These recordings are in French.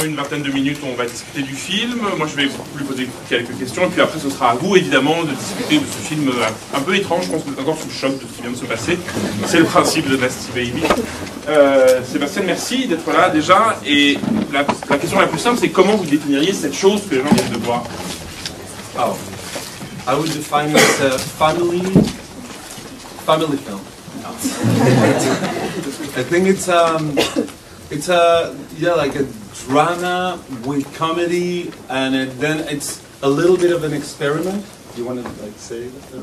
une vingtaine de minutes, on va discuter du film. Moi, je vais lui poser quelques questions. Et puis après, ce sera à vous, évidemment, de discuter de ce film un peu étrange. Je pense que vous êtes encore sous le choc de ce qui vient de se passer. C'est le principe de Nasty Baby. Sébastien, merci d'être là déjà. Et la question la plus simple, c'est comment vous définiriez cette chose que les gens viennent de voir? Oh, I would define it as a family film. I think it's like a drama with comedy, and then it's a little bit of an experiment. You want to like say that?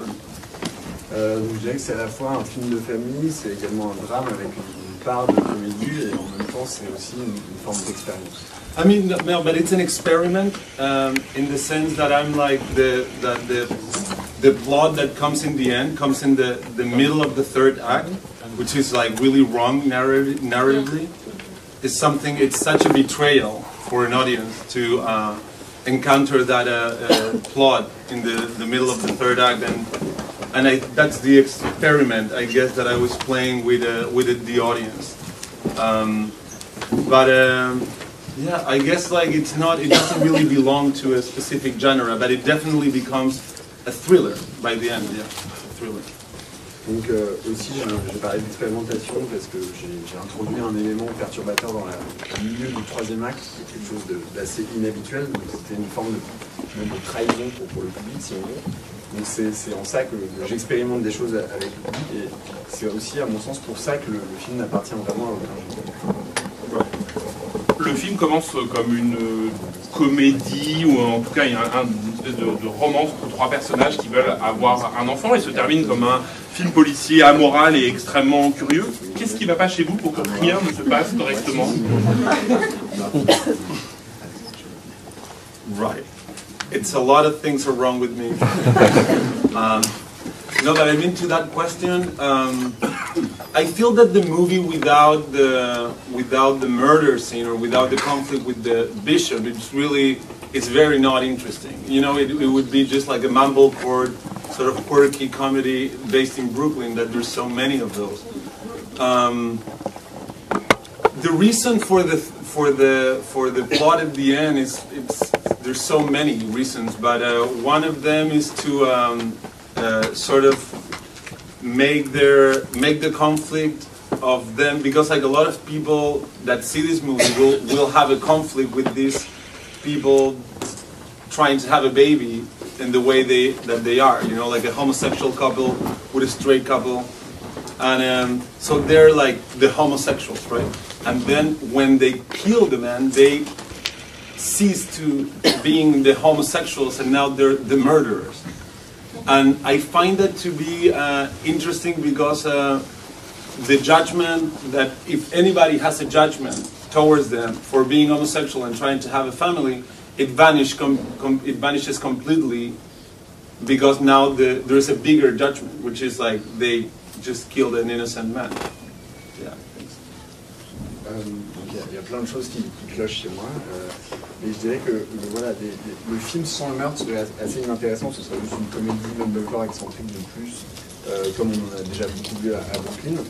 Donc je dirais que c'est à la fois un film de famille, c'est également un drame avec une part de comédie, et en même temps c'est aussi une forme d'expérience. I mean, no, but it's an experiment in the sense that I'm like the plot that comes in the end comes in the middle of the third act, which is like really wrong narratively. It's something. It's such a betrayal for an audience to encounter that plot in the middle of the third act, and that's the experiment, I guess, that I was playing with the audience. Yeah, I guess like it doesn't really belong to a specific genre, but it definitely becomes a thriller by the end. Yeah, a thriller. Donc aussi j'ai parlé d'expérimentation parce que j'ai introduit un élément perturbateur dans le milieu du troisième acte, quelque chose d'assez inhabituel, donc c'était une forme de trahison pour le public si on veut. Donc c'est en ça que j'expérimente des choses avec le public, et c'est aussi à mon sens pour ça que le film n'appartient vraiment à aucun genre. Le film commence comme une comédie, ou en tout cas il y a une espèce de romance entre trois personnages qui veulent avoir un enfant, et se termine comme un film policier amoral et extrêmement curieux. Qu'est-ce qui ne va pas chez vous pour que rien ne se passe correctement? Right. It's a lot of things are wrong with me. No, but I mean, to that question, I feel that the movie without the murder scene or without the conflict with the bishop, it's very not interesting. You know, it would be just like a mumblecore sort of quirky comedy based in Brooklyn. That there's so many of those. The reason for the plot at the end is there's so many reasons, but one of them is to sort of make the conflict of them, because like a lot of people that see this movie will have a conflict with these people trying to have a baby in the way that they are, you know, like a homosexual couple with a straight couple, and so they're like the homosexuals, right? And then when they kill the man, they cease to being the homosexuals, and now they're the murderers. And I find that to be interesting because the judgment, that if anybody has a judgment towards them for being homosexual and trying to have a family, it vanishes completely, because now there's a bigger judgment, which is like they just killed an innocent man. Yeah. Il y a plein de choses qui clochent chez moi, mais je dirais que voilà, le film sans le meurtre serait assez inintéressant. Ce serait juste une comédie mumblecore excentrique de plus, comme on en a déjà beaucoup vu à Brooklyn.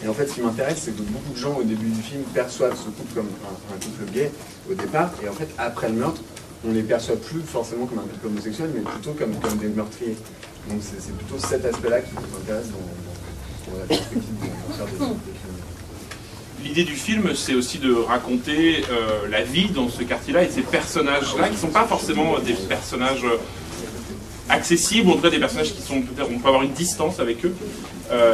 Et en fait, ce qui m'intéresse, c'est que beaucoup de gens au début du film perçoivent ce couple comme un couple gay au départ, et en fait, après le meurtre, on les perçoit plus forcément comme un couple homosexuel, mais plutôt comme des meurtriers. Donc c'est plutôt cet aspect-là qui m'intéresse dans la perspective de film. L'idée du film, c'est aussi de raconter la vie dans ce quartier-là, et ces personnages-là, qui ne sont pas forcément des personnages accessibles, ou en tout cas des personnages qui sont, peut-être, on peut avoir une distance avec eux.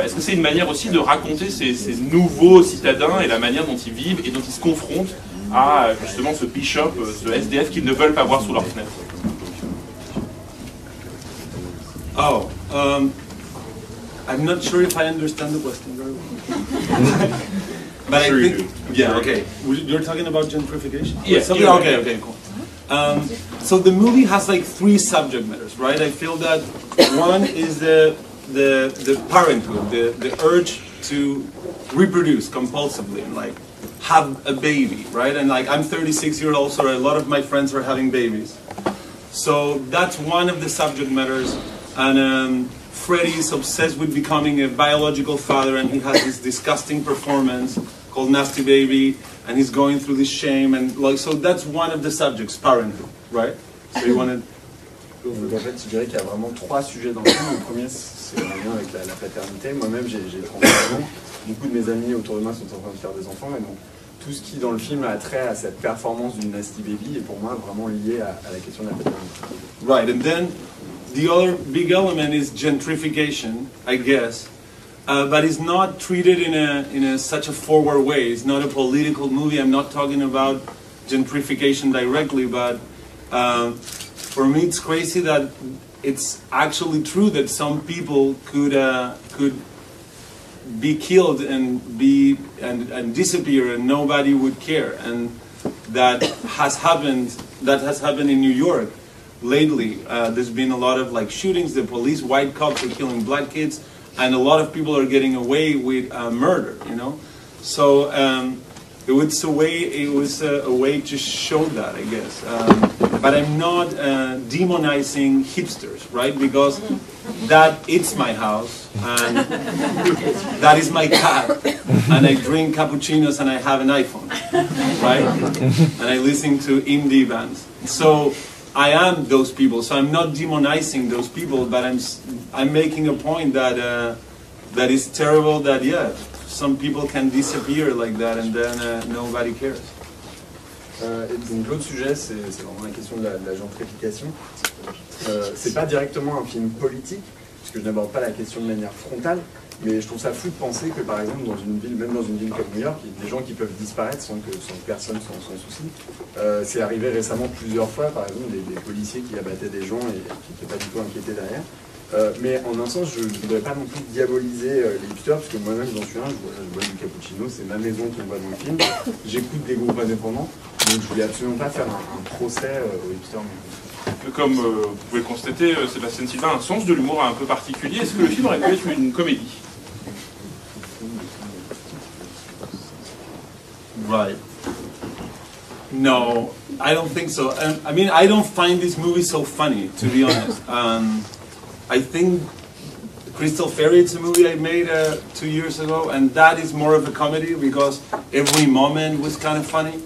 Est-ce que c'est une manière aussi de raconter ces nouveaux citadins et la manière dont ils vivent et dont ils se confrontent à justement ce bishop, ce SDF qu'ils ne veulent pas voir sous leur fenêtre? Oh, I'm not sure if I understand the question very well. But sure I think, you do. yeah, okay. You're talking about gentrification? Yes. Yeah, okay, cool. So the movie has like three subject matters, right? I feel that one is the parenthood, the urge to reproduce compulsively and like have a baby, right? And like I'm 36 years old, so a lot of my friends are having babies. So that's one of the subject matters, and Freddie is obsessed with becoming a biological father, and he has this disgusting performance called Nasty Baby, and he's going through this shame, and like, so that's one of the subjects, parenthood, right? So you wanted. Donc en fait, je dirais qu'il y a vraiment 3 sujets dans le film. Le premier, c'est en lien avec la paternité. Moi-même, j'ai 31 ans. Beaucoup de mes amis autour de moi sont en train de faire des enfants, et donc tout ce qui dans le film a trait à cette performance d'une Nasty Baby est pour moi vraiment lié à la question de la paternité. Right, and then the other big element is gentrification, I guess, but it's not treated in such a forward way. It's not a political movie. I'm not talking about gentrification directly, but for me it's crazy that it's actually true that some people could be killed and disappear and nobody would care, and that has happened in New York lately. There's been a lot of like shootings. The police, white cops are killing black kids, and a lot of people are getting away with murder, you know. So it was a way to show that, I guess. But I'm not demonizing hipsters, right? Because that it's my house, and that is my cat, and I drink cappuccinos and I have an iPhone, right? And I listen to indie bands. So I am those people. So I'm not demonizing those people, but I'm making a point that that is terrible. That some people can disappear like that, and then nobody cares. Et donc l'autre sujet, c'est vraiment la question de la gentrification. C'est pas directement un film politique, puisque je n'aborde pas la question de manière frontale, mais je trouve ça fou de penser que par exemple dans une ville, même dans une ville comme New York, il y a des gens qui peuvent disparaître sans que personne s'en soucie. C'est arrivé récemment plusieurs fois, par exemple des policiers qui abattaient des gens et qui n'étaient pas du tout inquiétés derrière. Mais en un sens, je ne voudrais pas non plus diaboliser les hipsters, parce que moi-même j'en suis un, je bois du cappuccino, c'est ma maison qu'on voit dans le film, j'écoute des groupes indépendants, donc je voulais absolument pas faire un procès aux hipsters. Comme vous pouvez le constater, Sebastián Silva a un sens de l'humour un peu particulier. Est-ce que le film aurait pu être une comédie? Right. No, I don't think so. I mean, I don't find this movie so funny, to be honest. I think Crystal Fairy, it's a movie I made 2 years ago, and that is more of a comedy because every moment was kind of funny.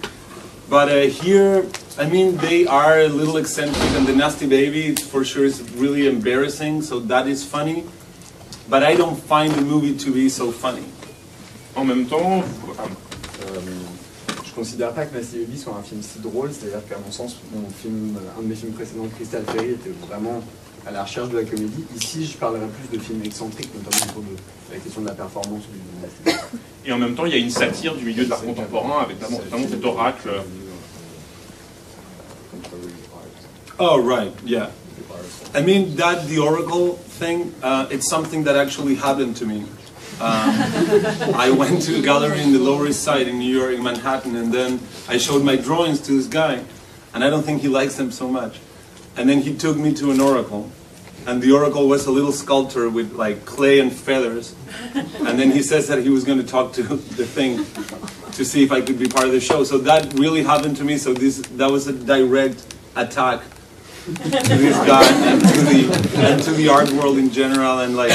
But here, I mean, they are a little eccentric, and the Nasty Baby, for sure, is really embarrassing, so that is funny. But I don't find the movie to be so funny. En même temps, je considère pas que Nasty Baby soit un film si drôle, c'est-à-dire qu'à mon sens, un de mes films précédents, Crystal Fairy, était vraiment à la recherche de la comédie. Ici, je parlerai plus de films excentriques, notamment autour de la question de la performance du Nasty Baby. Et en même temps, il y a une satire du milieu de l'art contemporain avec notamment cet oracle. Oh, right, yeah. I mean, the oracle thing, it's something that actually happened to me. I went to a gallery in the Lower East Side in New York, in Manhattan, and then I showed my drawings to this guy, and I don't think he likes them so much. And then he took me to an oracle, and the oracle was a little sculptor with like clay and feathers, and then he says that he was going to talk to the thing to see if I could be part of the show. So that really happened to me, so that was a direct attack to this guy and to the art world in general, and like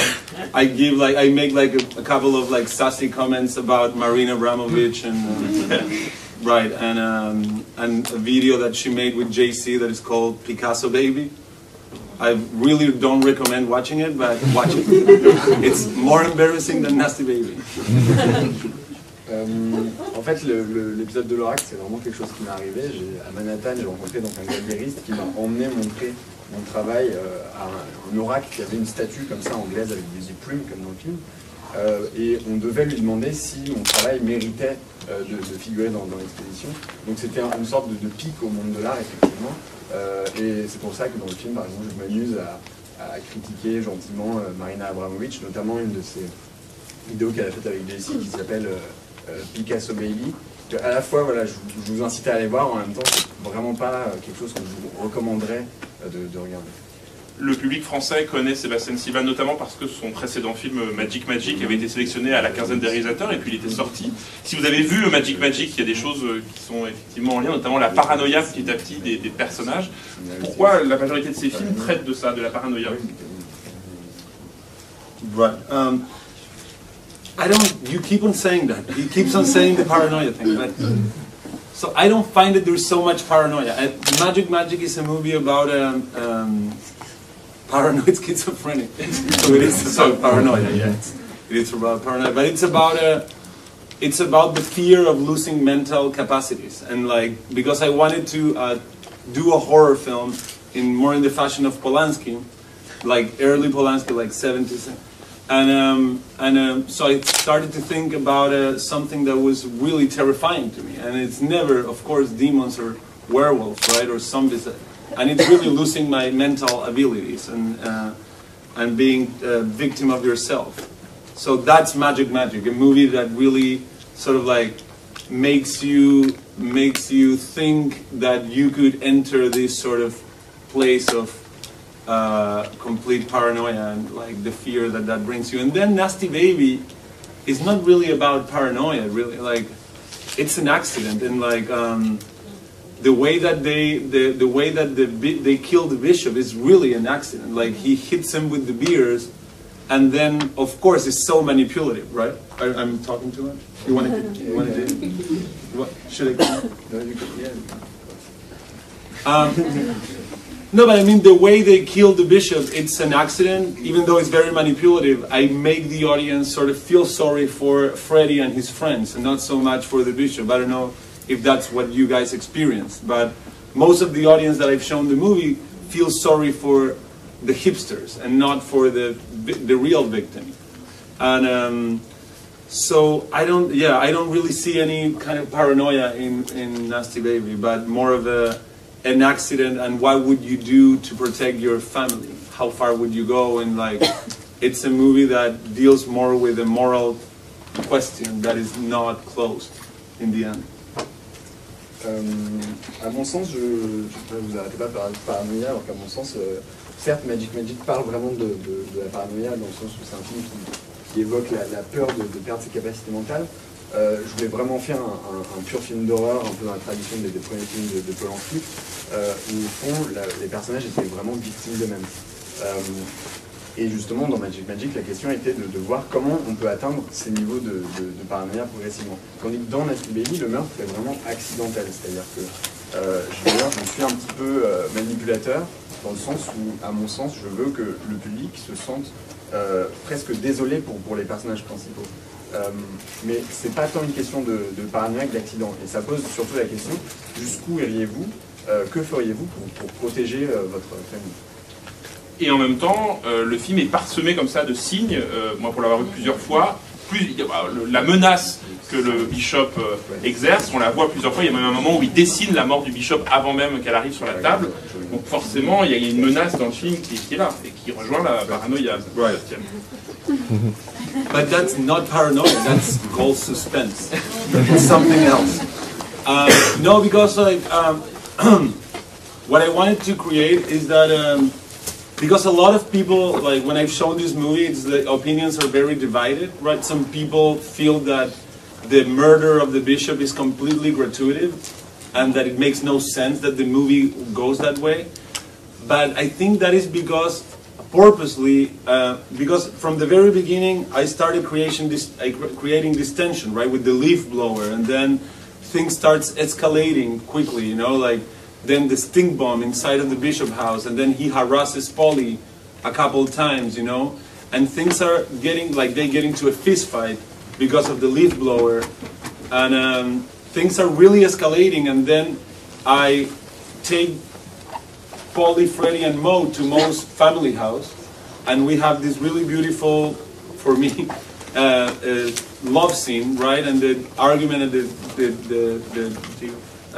I make like a couple of like sassy comments about Marina Abramovich and right, and a video that she made with JC that is called Picasso Baby. I really don't recommend watching it, but watch it. It's more embarrassing than Nasty Baby. En fait, l'épisode de l'oracle, c'est vraiment quelque chose qui m'est arrivé. À Manhattan, j'ai rencontré donc un galériste qui m'a emmené montrer mon travail à un oracle qui avait une statue comme ça anglaise avec des plumes comme dans le film. Et on devait lui demander si mon travail méritait de figurer dans l'exposition. Donc c'était une sorte de pic au monde de l'art, effectivement. Et c'est pour ça que dans le film, par exemple, je m'amuse à critiquer gentiment Marina Abramovic, notamment une de ses vidéos qu'elle a faite avec JC qui s'appelle Picasso Baby. À la fois, voilà, je vous incite à aller voir, en même temps, c'est vraiment pas quelque chose que je vous recommanderais de regarder. Le public français connaît Sebastián Silva notamment parce que son précédent film Magic Magic avait été sélectionné à la 15e des réalisateurs et puis il était sorti. Si vous avez vu Magic Magic, il y a des choses qui sont effectivement en lien, notamment la paranoïa petit à petit des personnages. Pourquoi la majorité de ces films traitent de ça, de la paranoïa? Right. I don't, you keep on saying that. He keeps on saying the paranoia thing. But, so I don't find that there's so much paranoia. Magic is a movie about paranoid schizophrenic. So it is about paranoia, yes. It is about paranoia. But it's about the fear of losing mental capacities. And like, because I wanted to do a horror film more in the fashion of Polanski, like early Polanski, like 70s. And so I started to think about something that was really terrifying to me. And it's never, of course, demons or werewolves, right, or zombies. And it's really losing my mental abilities and being a victim of yourself. So that's Magic, a movie that really sort of like makes you think that you could enter this sort of place of complete paranoia and like the fear that brings you. And then Nasty Baby is not really about paranoia, really. Like, it's an accident, and like the way that they kill the bishop is really an accident. Like, he hits him with the beers, and then of course it's so manipulative, right? I'm talking too much. You want to? Should I? No, you could, yeah. No, but I mean, the way they kill the bishop, it's an accident. Even though it's very manipulative, I make the audience sort of feel sorry for Freddy and his friends, and not so much for the bishop. I don't know if that's what you guys experienced, but most of the audience that I've shown the movie feels sorry for the hipsters and not for the real victim. And so I don't really see any kind of paranoia in Nasty Baby, but more of an accident, and what would you do to protect your family? How far would you go? And like, it's a movie that deals more with a moral question that is not closed in the end. À mon sens, vous arrêtez pas par paranoïa, alors qu'à mon sens, certes, Magic parle vraiment de la paranoïa, dans le sens où c'est un film qui évoque la peur de perdre ses capacités mentales. Je voulais vraiment faire un pur film d'horreur, un peu dans la tradition des premiers films de Polanski, où au fond, les personnages étaient vraiment victimes d'eux-mêmes. Et justement, dans Magic, la question était de voir comment on peut atteindre ces niveaux de paranoïa progressivement. Tandis que dans Nasty Baby, le meurtre est vraiment accidentel, c'est-à-dire que je suis un petit peu manipulateur, dans le sens où, à mon sens, je veux que le public se sente presque désolé pour les personnages principaux. Mais c'est pas tant une question de paranoïa que d'accident. Et ça pose surtout la question, jusqu'où iriez-vous, que feriez-vous pour protéger votre famille? Et en même temps, le film est parsemé comme ça de signes. Moi, pour l'avoir vu plusieurs fois, la menace que le bishop exerce, on la voit plusieurs fois. Il y a même un moment où il dessine la mort du bishop avant même qu'elle arrive sur la table. Donc forcément, il y a une menace dans le film qui est là et qui rejoint la paranoïa. Right. But that's not paranoia, that's called suspense. It's something else. No, because like what I wanted to create is that because a lot of people, like when I've shown this movie, the opinions are very divided, right? Some people feel that the murder of the bishop is completely gratuitous and that it makes no sense that the movie goes that way. But I think that is because purposely, because from the very beginning I started creating this tension, right, with the leaf blower, and then things starts escalating quickly, you know, like then the stink bomb inside of the bishop house, and then he harasses Polly a couple times, you know, and things are getting, like they get into a fist fight because of the leaf blower, and things are really escalating, and then I take Polly, Freddy, and Mo to Mo's family house, and we have this really beautiful, for me, love scene, right, and the argument at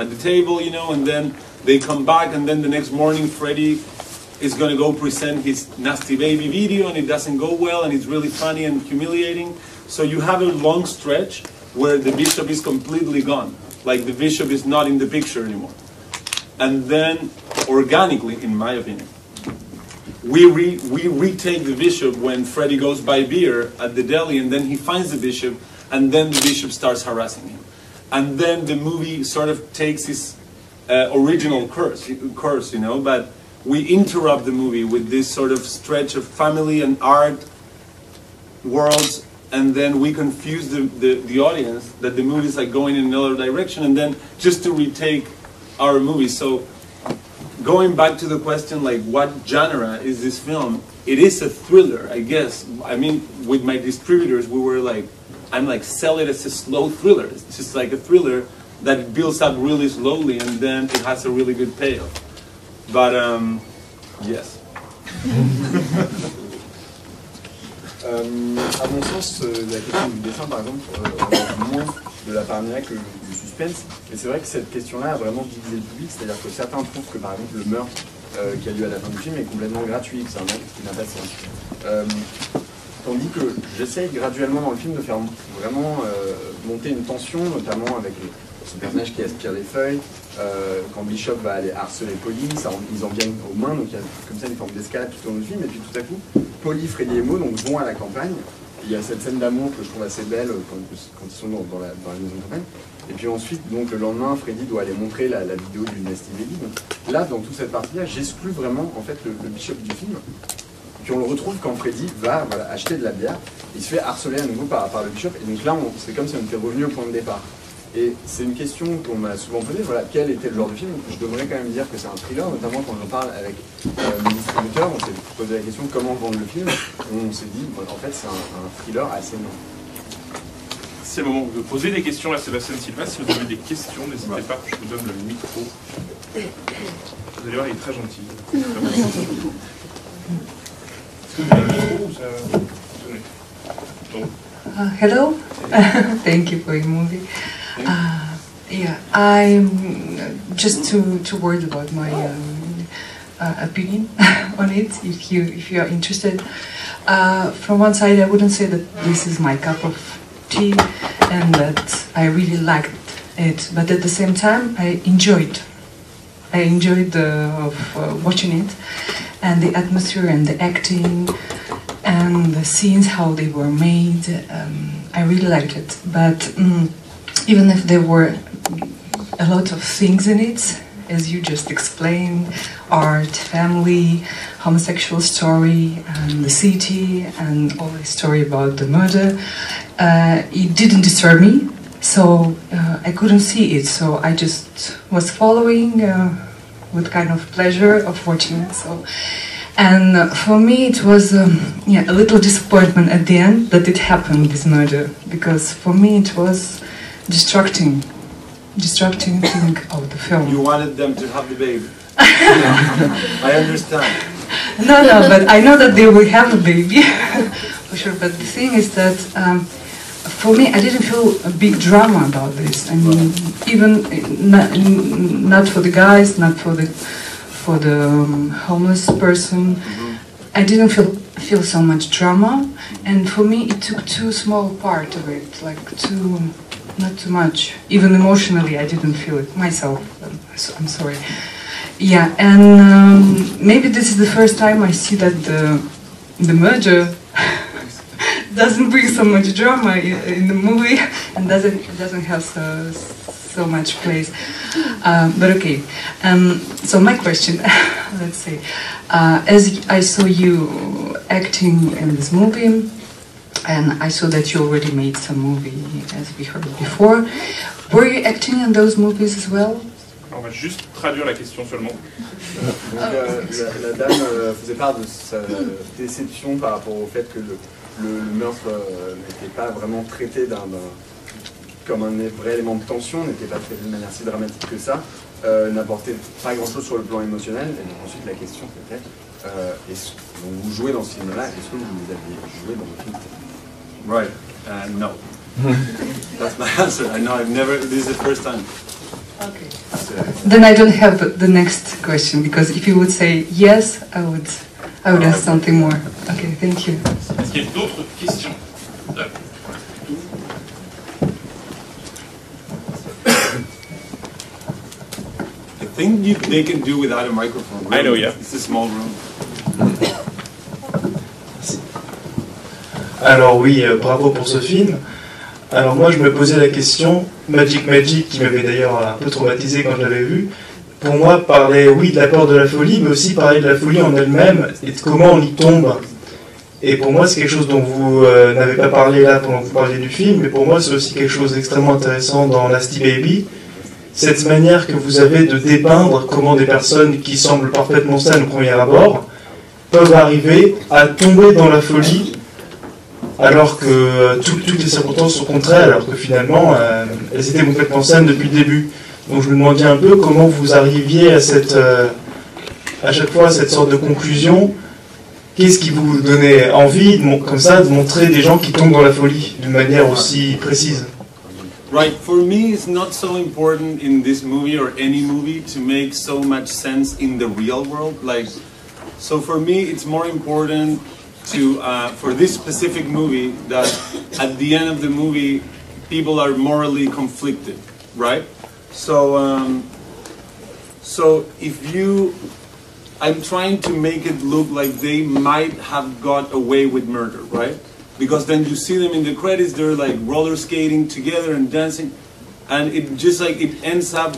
the table, you know, and then they come back, and then the next morning Freddy is going to go present his Nasty Baby video, and it doesn't go well, and it's really funny and humiliating. So you have a long stretch where the bishop is completely gone, like the bishop is not in the picture anymore. And then, organically, in my opinion, we retake the bishop when Freddy goes buy beer at the deli, and then he finds the bishop, and then the bishop starts harassing him. And then the movie sort of takes his original course, you know, but we interrupt the movie with this sort of stretch of family and art worlds and then we confuse the audience that the movie is like going in another direction, and then just to retake our movie. So going back to the question, like, what genre is this film? It is a thriller, I guess. I mean, with my distributors, we were like, I'm like, sell it as a slow thriller. It's just like a thriller that builds up really slowly, and then it has a really good payoff. But yes. À mon sens, la question du dessin, par exemple, relève moins de la paranoïa que du suspense. Et c'est vrai que cette question-là a vraiment divisé le public, c'est-à-dire que certains trouvent que, par exemple, le meurtre qui a lieu à la fin du film est complètement gratuit, que c'est un acte qui n'a pas de sens. Tandis que j'essaye graduellement dans le film de faire vraiment monter une tension, notamment avec ce personnage qui aspire les feuilles, quand Bishop va aller harceler Polly, ils en viennent aux mains, donc il y a comme ça une forme d'escalade tout au long du film, et puis tout à coup, Polly, Freddy et Mo donc, vont à la campagne, il y a cette scène d'amour que je trouve assez belle quand ils sont dans la maison de campagne, et puis ensuite, donc, le lendemain, Freddy doit aller montrer la vidéo du Nasty Baby. Donc, là, dans toute cette partie-là, j'exclus vraiment en fait, le Bishop du film. Puis on le retrouve quand Freddy va acheter de la bière, il se fait harceler à nouveau par le Bishop, et donc là, c'est comme si on était revenu au point de départ. Et c'est une question qu'on m'a souvent posée, voilà, quel était le genre de film? Je devrais quand même dire que c'est un thriller, notamment quand j'en parle avec mes distributeurs, on s'est posé la question comment vendre le film, on s'est dit, en fait c'est un thriller assez long. C'est le moment de poser des questions à Sebastián Silva. Si vous avez des questions, n'hésitez pas, je vous donne le micro. Vous allez voir, il est très gentil. Hello, thank you for your movie. Yeah, I'm just two words about my opinion on it. If you are interested, from one side, I wouldn't say that this is my cup of tea and that I really liked it, but at the same time, I enjoyed watching it, and the atmosphere and the acting and the scenes, how they were made. I really liked it, but even if there were a lot of things in it, as you just explained, art, family, homosexual story, and the city, and all the story about the murder, it didn't disturb me, so I couldn't see it, so I just was following with kind of pleasure of watching it. So, and for me it was a little disappointment at the end that it happened, this murder, because for me it was distracting thing of the film. You wanted them to have the baby. I understand. No, but I know that they will have a baby, for sure. But the thing is that for me, I didn't feel a big drama about this. I mean, even not for the guys, not for the homeless person. I didn't feel so much drama, and for me, it took too small part of it, like not too much. Even emotionally, I didn't feel it myself. I'm sorry. Yeah, and maybe this is the first time I see that the murder doesn't bring so much drama in the movie and doesn't have so much place. But okay. So my question, let's say, as I saw you acting in this movie, and I saw that you already made some movie, as we heard before. Were you acting in those movies as well? On va juste traduire la question seulement. Donc, la dame faisait part de sa déception par rapport au fait que le meurtre n'était pas vraiment traité comme un vrai élément de tension, n'était pas traité de manière si dramatique que ça, n'apportait pas grand-chose sur le plan émotionnel. Et donc ensuite la question c'était, donc vous jouez dans ce film-là, est-ce que vous aviez joué dans le film? Right. No. That's my answer. I know I've never. This is the first time. Okay. Then I don't have the next question, because if you would say yes, I would ask something more. Okay, thank you. Est-ce qu'il y a d'autres questions? I think they can do without a microphone. Really. I know, yeah. It's a small room. Alors oui, bravo pour ce film. Alors moi je me posais la question, Magic, qui m'avait d'ailleurs un peu traumatisé quand je l'avais vu, pour moi parlait oui de la peur de la folie, mais aussi parlait de la folie en elle-même et de comment on y tombe. Et pour moi, c'est quelque chose dont vous n'avez pas parlé là pendant que vous parliez du film, mais pour moi, c'est aussi quelque chose d'extrêmement intéressant dans Nasty Baby. Cette manière que vous avez de dépeindre comment des personnes qui semblent parfaitement saines au premier abord peuvent arriver à tomber dans la folie alors que toutes les circonstances sont contraires, alors que finalement, elles étaient complètement saines depuis le début. Donc je me demandais un peu comment vous arriviez à à chaque fois à cette sorte de conclusion. Qu'est-ce qui vous donnait envie, comme ça, de montrer des gens qui tombent dans la folie d'une manière aussi précise? Right, for me it's not so important in this movie or any movie to make so much sense in the real world. So for me it's more important to, for this specific movie, that at the end of the movie people are morally conflicted, right? So, so if you, I'm trying to make it look like they might have got away with murder, right? Because then you see them in the credits, they're like roller skating together and dancing, and it just like, it ends up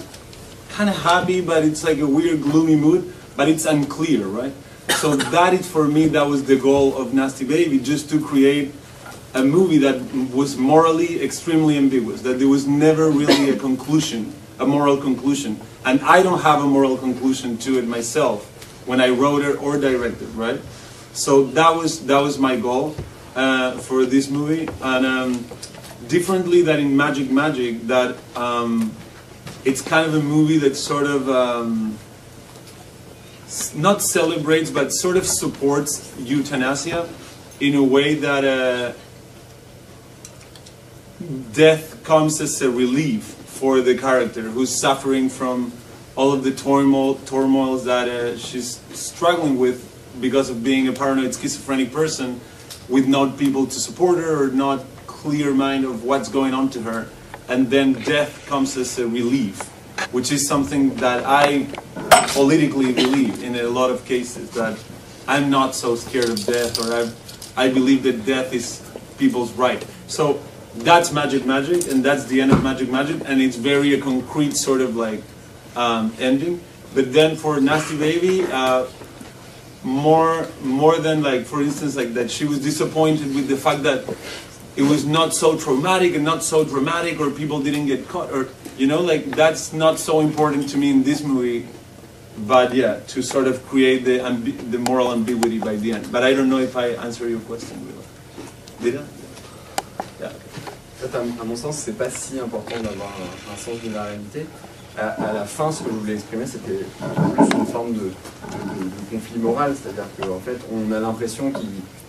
kind of happy, but it's like a weird gloomy mood, but it's unclear, right? So that is, for me, that was the goal of Nasty Baby, just to create a movie that was morally extremely ambiguous, that there was never really a conclusion, a moral conclusion. And I don't have a moral conclusion to it myself when I wrote it or directed, right? So that was my goal for this movie. And differently than in Magic, that it's kind of a movie that sort of not celebrates, but sort of supports euthanasia in a way that death comes as a relief for the character who's suffering from all of the turmoils that she's struggling with because of being a paranoid schizophrenic person with not people to support her or not clear mind of what's going on to her. And then death comes as a relief, which is something that I politically believe in a lot of cases, that I'm not so scared of death, or I believe that death is people's right. So that's Magic, and that's the end of Magic, and it's very a concrete sort of like ending. But then for Nasty Baby, more than like, for instance, like that she was disappointed with the fact that it was not so traumatic and not so dramatic, or people didn't get caught, or you know, like that's not so important to me in this movie. But yeah, to sort of create the moral ambiguity by the end. But I don't know if I answer your question. Did I? Yeah. En fait, à mon sens, c'est pas si important d'avoir un sens de la réalité. À la fin, ce que je voulais exprimer, c'était plus une forme de conflit moral, c'est-à-dire qu'en fait, on a l'impression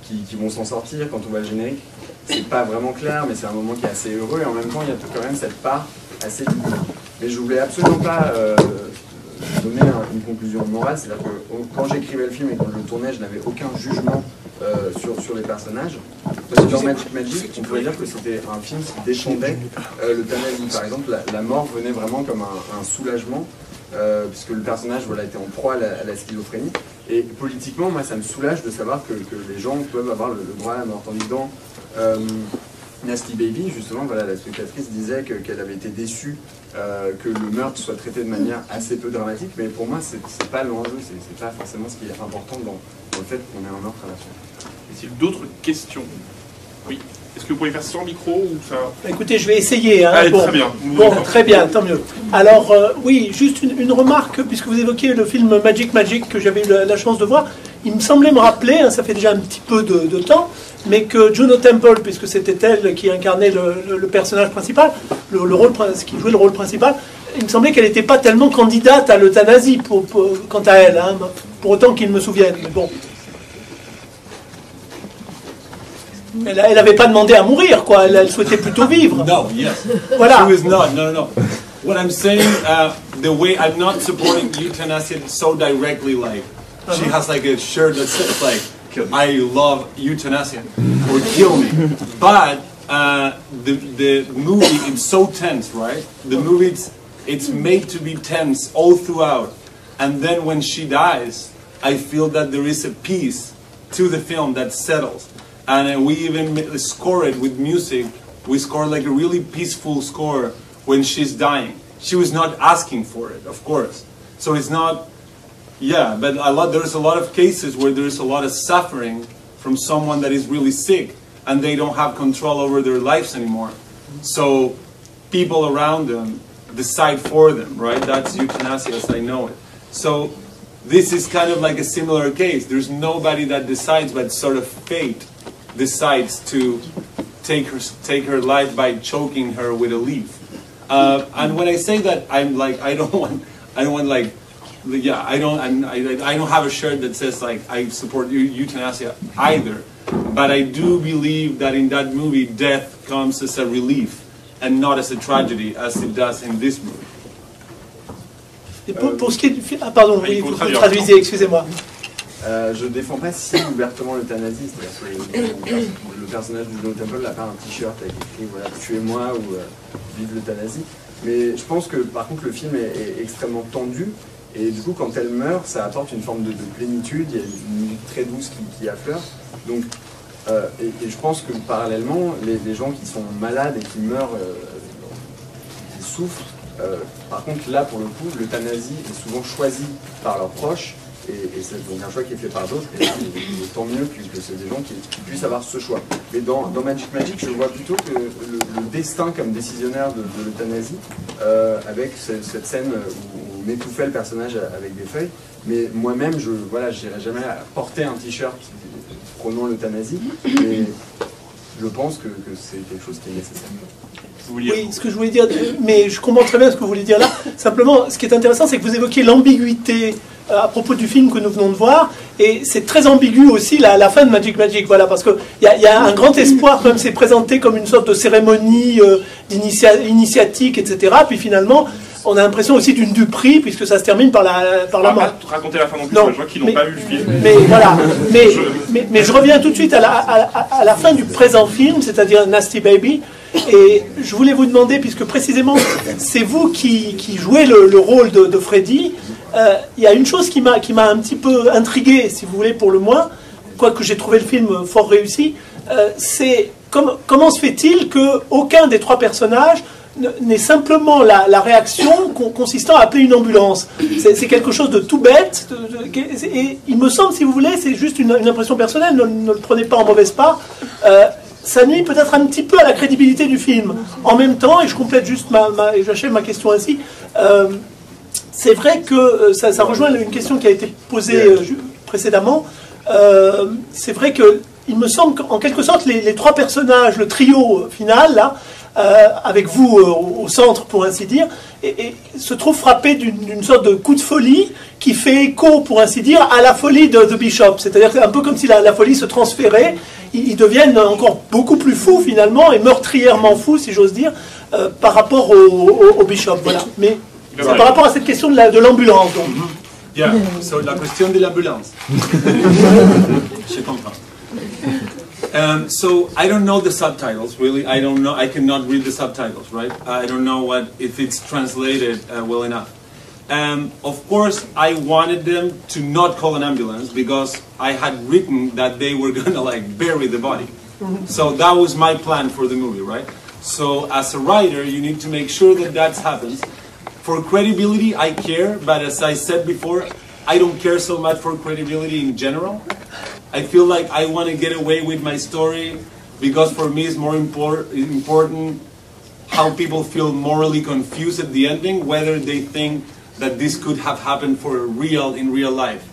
qu'ils vont s'en sortir. Quand on voit le générique, c'est pas vraiment clair, mais c'est un moment qui est assez heureux, et en même temps, il y a quand même cette part assez double. Mais je voulais absolument pas donner une conclusion morale, c'est-à-dire que quand j'écrivais le film et quand je le tournais, je n'avais aucun jugement sur les personnages. Dans Magic, on pourrait dire que c'était un film qui défendait l'euthanasie. Par exemple, la mort venait vraiment comme un soulagement, puisque le personnage était en proie à la schizophrénie. Et politiquement, moi, ça me soulage de savoir que les gens peuvent avoir le droit à la mort. Tandis que dans Nasty Baby, justement, voilà, la spectatrice disait qu'elle avait été déçue que le meurtre soit traité de manière assez peu dramatique, mais pour moi, c'est pas l'enjeu, c'est pas forcément ce qui est important dans le fait qu'on ait un meurtre à la fin. Y a-t-il d'autres questions? Oui. Est-ce que vous pouvez faire sans micro ou ça? Écoutez, je vais essayer. Hein. Allez, très bien. Bon, très bien, tant mieux. Alors, oui, juste une remarque, puisque vous évoquiez le film Magic que j'avais eu la chance de voir. Il me semblait me rappeler, hein, ça fait déjà un petit peu de temps, mais que Juno Temple, puisque c'était elle qui incarnait le personnage principal, qui jouait le rôle principal, il me semblait qu'elle n'était pas tellement candidate à l'euthanasie quant à elle, hein, pour autant qu'il me souvienne. Mais bon. Elle n'avait pas demandé à mourir, quoi. Elle souhaitait plutôt vivre. No, yes. Voilà. She was not. No. What I'm saying, the way I'm not supporting euthanasia so directly, like she has like a shirt that says like I love euthanasia or kill me. But the movie is so tense, right? The movie it's made to be tense all throughout, and then when she dies, I feel that there is a piece to the film that settles. And we even score it with music. We score like a really peaceful score when she's dying. She was not asking for it, of course. So it's not, yeah, but there's a lot of cases where there's a lot of suffering from someone that is really sick and they don't have control over their lives anymore. So people around them decide for them, right? That's euthanasia as I know it. So this is kind of like a similar case. There's nobody that decides, but sort of fate decides to take her life by choking her with a leaf. And when I say that, I'm like, I don't want like, yeah, I don't have a shirt that says like I support euthanasia either. But I do believe that in that movie, death comes as a relief and not as a tragedy, as it does in this movie. Et pour ce qui est du film, ah pardon, oui, vous traduisez, excusez-moi. Je défends pas si ouvertement l'euthanasie, c'est-à-dire que le personnage de Joe Temple n'a pas un t-shirt avec écrit voilà, tuez-moi ou vive l'euthanasie. Mais je pense que par contre le film est extrêmement tendu et du coup quand elle meurt, ça apporte une forme de plénitude, il y a une musique très douce qui affleure. Donc, et je pense que parallèlement, les gens qui sont malades et qui meurent, qui souffrent, par contre là pour le coup, l'euthanasie est souvent choisie par leurs proches. Et c'est donc un choix qui est fait par d'autres, et tant mieux que c'est des gens qui puissent avoir ce choix. Mais dans Magic, je vois plutôt que le destin comme décisionnaire de l'euthanasie, avec cette scène où on étouffait le personnage avec des feuilles, mais moi-même, je n'irai jamais porter un t-shirt prônant l'euthanasie, mais je pense que c'est quelque chose qui est nécessaire. Oui, ce que je voulais dire, mais je comprends très bien ce que vous voulez dire là. Simplement, ce qui est intéressant, c'est que vous évoquez l'ambiguïté à propos du film que nous venons de voir, et c'est très ambigu aussi la fin de Magic, voilà, parce qu'il y a un grand espoir, comme c'est présenté comme une sorte de cérémonie initiatique, etc. Puis finalement, on a l'impression aussi d'une duperie, puisque ça se termine par la mort. Pas raconter la fin non plus, non, je vois qu'ils n'ont pas vu le film. Mais voilà, mais je reviens tout de suite à la fin du présent film, c'est-à-dire Nasty Baby. Et je voulais vous demander, puisque précisément c'est vous qui jouez le rôle de Freddy, il y a une chose qui m'a un petit peu intrigué, si vous voulez, pour le moins, quoique j'ai trouvé le film fort réussi, c'est comment se fait-il qu'aucun des trois personnages n'ait simplement la réaction consistant à appeler une ambulance. C'est quelque chose de tout bête, et il me semble, si vous voulez, c'est juste une impression personnelle, ne le prenez pas en mauvaise part, ça nuit peut-être un petit peu à la crédibilité du film. En même temps, et je complète juste j'achève ma question ainsi, c'est vrai que ça rejoint une question qui a été posée précédemment. C'est vrai qu'il me semble qu'en quelque sorte, les trois personnages, le trio final, là, avec vous au centre, pour ainsi dire, et se trouvent frappés d'une sorte de coup de folie qui fait écho, pour ainsi dire, à la folie de The Bishop. C'est-à-dire un peu comme si la folie se transférait. Ils deviennent encore beaucoup plus fous, finalement, et meurtrièrement fous, si j'ose dire, par rapport au Bishop. Voilà. Mais c'est par rapport à cette question de l'ambulance. Donc. Yeah, so la question de l'ambulance. Je comprends. So I don't know the subtitles, really. I don't know. I cannot read the subtitles, right? I don't know if it's translated well enough. Of course, I wanted them to not call an ambulance because I had written that they were gonna like bury the body. So that was my plan for the movie, right? So as a writer, you need to make sure that happens. For credibility, I care, but as I said before, I don't care so much for credibility in general. I feel like I want to get away with my story because for me it's more important how people feel morally confused at the ending, whether they think that this could have happened in real life.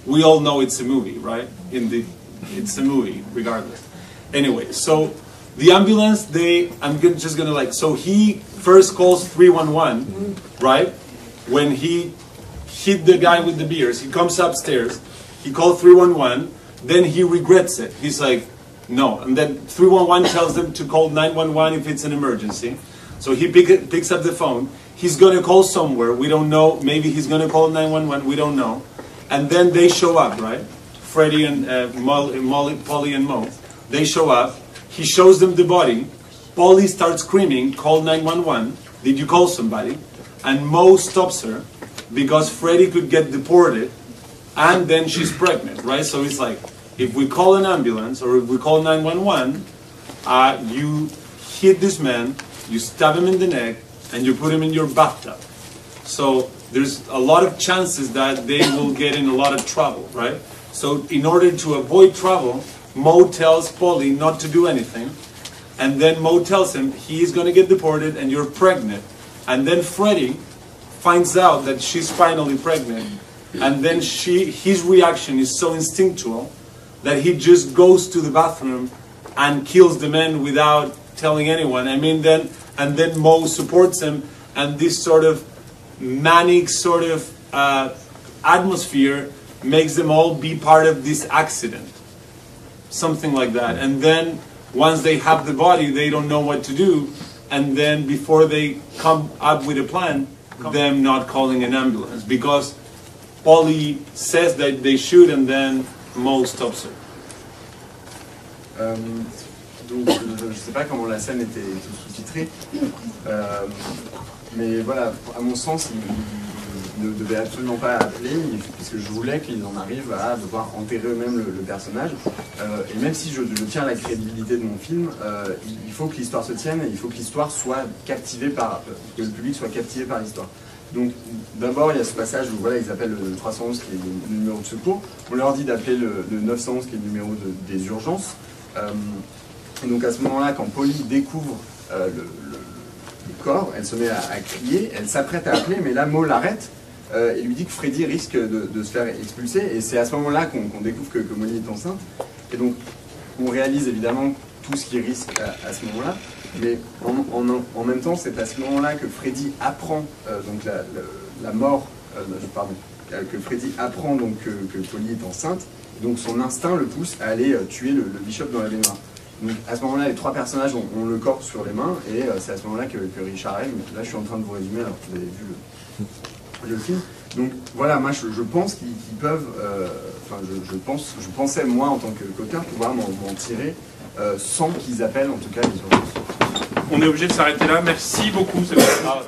We all know it's a movie, right? It's a movie, regardless. Anyway, so the ambulance, just gonna like, so he first calls 311, right? When he hit the guy with the beers, he comes upstairs, he calls 311, then he regrets it. He's like, no. And then 311 tells them to call 911 if it's an emergency. So he picks up the phone. He's going to call somewhere. We don't know. Maybe he's going to call 911. We don't know. And then they show up, right? Freddie and Polly and Mo. They show up. He shows them the body. Polly starts screaming, call 911. Did you call somebody? And Mo stops her because Freddie could get deported. And then she's pregnant, right? So it's like, if we call an ambulance or if we call 911, you hit this man, you stab him in the neck, and you put him in your bathtub. So there's a lot of chances that they will get in a lot of trouble, right? So in order to avoid trouble, Mo tells Polly not to do anything, and then Mo tells him he's going to get deported and you're pregnant. And then Freddie finds out that she's finally pregnant, and then his reaction is so instinctual that he just goes to the bathroom and kills the man without telling anyone. I mean, then Mo supports him, and this sort of manic sort of atmosphere makes them all be part of this accident. Something like that. And then once they have the body, they don't know what to do, and then before they come up with a plan, them not calling an ambulance, because Polly says that they should, and then Mo stops her. Donc je ne sais pas comment la scène était sous-titrée, mais voilà, à mon sens, il ne devait absolument pas appeler, puisque je voulais qu'ils en arrivent à devoir enterrer eux-mêmes le personnage. Et même si je tiens à la crédibilité de mon film, il faut que l'histoire se tienne, et il faut que l'histoire soit captivée que le public soit captivé par l'histoire. Donc d'abord il y a ce passage où voilà, ils appellent le 311 qui est le numéro de secours, on leur dit d'appeler le 911 qui est le numéro des urgences. Et donc à ce moment-là, quand Polly découvre le corps, elle se met à crier, elle s'apprête à appeler, mais là Mo l'arrête et lui dit que Freddy risque de se faire expulser, et c'est à ce moment-là qu'on découvre que Molly est enceinte. Et donc on réalise évidemment tout ce qui risque à ce moment-là, mais en même temps c'est à ce moment-là que Freddy apprend donc la mort, pardon, que Freddy apprend donc que Polly est enceinte, et donc son instinct le pousse à aller tuer le bishop dans la baignoire. Donc à ce moment-là, les trois personnages ont le corps sur les mains, et c'est à ce moment-là que Richard arrive. Là, je suis en train de vous résumer alors que vous avez vu le film. Donc voilà, moi je pense qu'ils peuvent, enfin je pensais moi en tant qu'auteur pouvoir m'en tirer sans qu'ils appellent en tout cas les urgences. On est obligé de s'arrêter là. Merci beaucoup, Sebastián.